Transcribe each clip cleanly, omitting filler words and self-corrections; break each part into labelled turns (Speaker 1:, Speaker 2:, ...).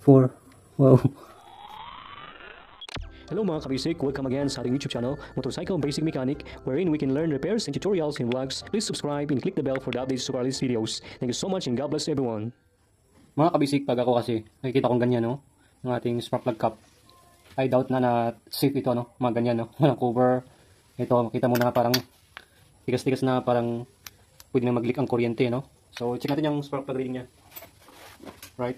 Speaker 1: 4. Wow.
Speaker 2: Hello mga kabasic, welcome again sa ating YouTube channel, Motorcycle Basic Mechanic, wherein we can learn repairs and tutorials and vlogs. Please subscribe and click the bell for the updates of our latest videos. Thank you so much and God bless everyone.
Speaker 1: Mga kabasic, pag ako kasi, nakikita kong ganyan, no? Ng ating spark plug cap. I doubt na safe ito, no? Mga ganyan, no? Walang cover. Ito, makita mo na parang tigas-tigas na parang pwede na mag-leak ang kuryente, no? So, check natin yung spark plug reading niya. Right?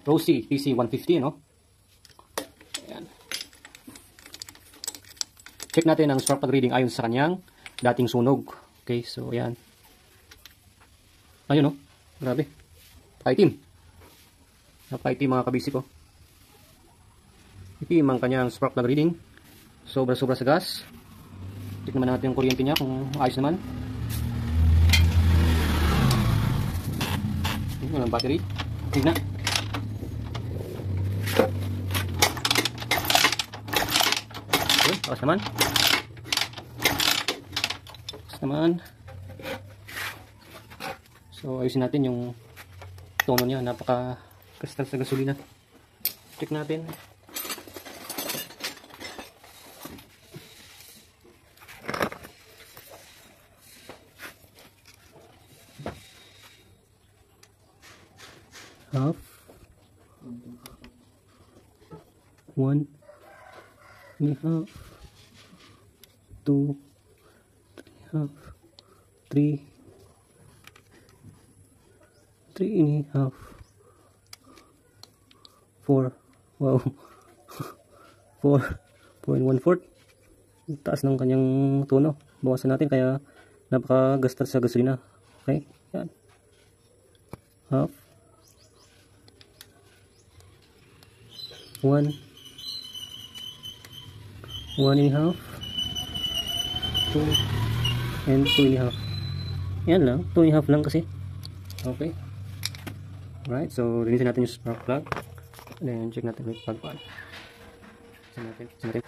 Speaker 1: Rossi TC150, no? Ayan. Check natin ang spark plug reading ayon sa kanyang dating sunog. Okay, so ayan. Ayun, no? Grabe. Napaitim. Napaitim mga kabisik ko. Itim ang kanyang spark plug reading. Sobra-sobra sa gas. Check naman natin yung kuryente niya kung ayos naman. Yun ang battery. Tignan. Okay, bakas naman. Bakas naman. So, ayusin natin yung tono niya. Napaka-kristal sa gasolina. Check natin. Half. 1 and a half. 2 3 3 and a half. 4. Wow. 4.1/4. Taas ng kanyang tono. Bawasan natin kaya napaka-gastar sa gasolina. Okay? Yan. Half. 1 and a half. 2 and 2 and a half. Yan lang. 2 and a half lang kasi. Okay. Alright. So, linisin natin yung spark plug. And then, check natin yung plug pan. Check natin.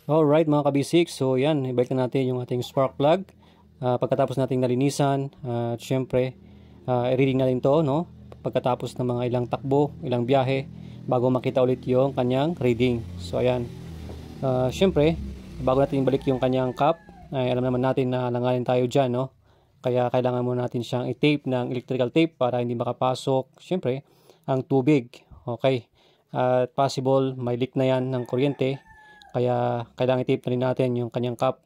Speaker 1: Alright mga kabisik, so yan, ibalik na natin yung ating spark plug. Pagkatapos nating nalinisan, syempre, i-reading natin to, no? Pagkatapos ng mga ilang takbo, ilang biyahe, bago makita ulit yung kanyang reading. So ayan, syempre, bago natin ibalik yung kanyang cap, ay alam naman natin na langanin tayo dyan, no? Kaya kailangan muna natin siyang i-tape ng electrical tape para hindi makapasok, syempre, ang tubig. Okay, at possible may leak na yan ng kuryente. Kaya kailangan i-tape na rin natin yung kanyang cap.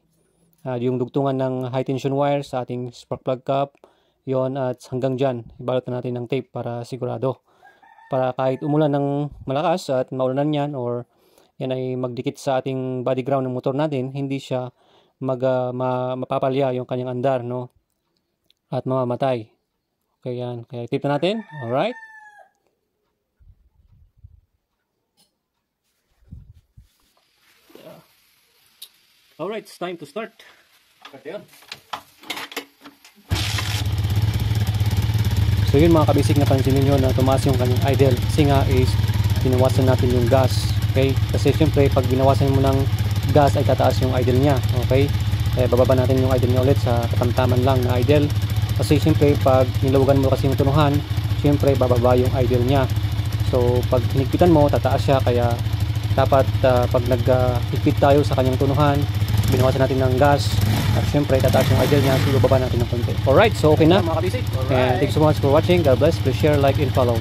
Speaker 1: Yung dugtungan ng high tension wire sa ating spark plug cap. Yon at hanggang dyan, ibalot na natin ng tape para sigurado. Para kahit umulan ng malakas at maulanan yan or yan ay magdikit sa ating body ground ng motor natin, hindi siya mapapalya yung kanyang andar, no? At mamamatay. Okay, yan. Kaya i-tape na natin. Alright. Alright, it's time to start. So yun mga kabisik, napansin niyo na tumaas yung kanyang idle kasi nga is binawasan natin yung gas. Okay? Kasi syempre pag binawasan mo ng gas ay tataas yung idle niya. Okay? Kaya bababa natin yung idle niya ulit sa katamtaman lang na idle. Kasi syempre pag nilawagan mo kasi yung tunuhan, syempre bababa yung idle niya. So pag hinigpitan mo, tataas siya. Kaya dapat pag nag-higpit tayo sa kanyang tunuhan, binawasan natin ng gas at syempre tataas yung idle niya, so bababa natin ng konti. Alright, so okay na. And thanks so much for watching. God bless. Please share, like, and follow.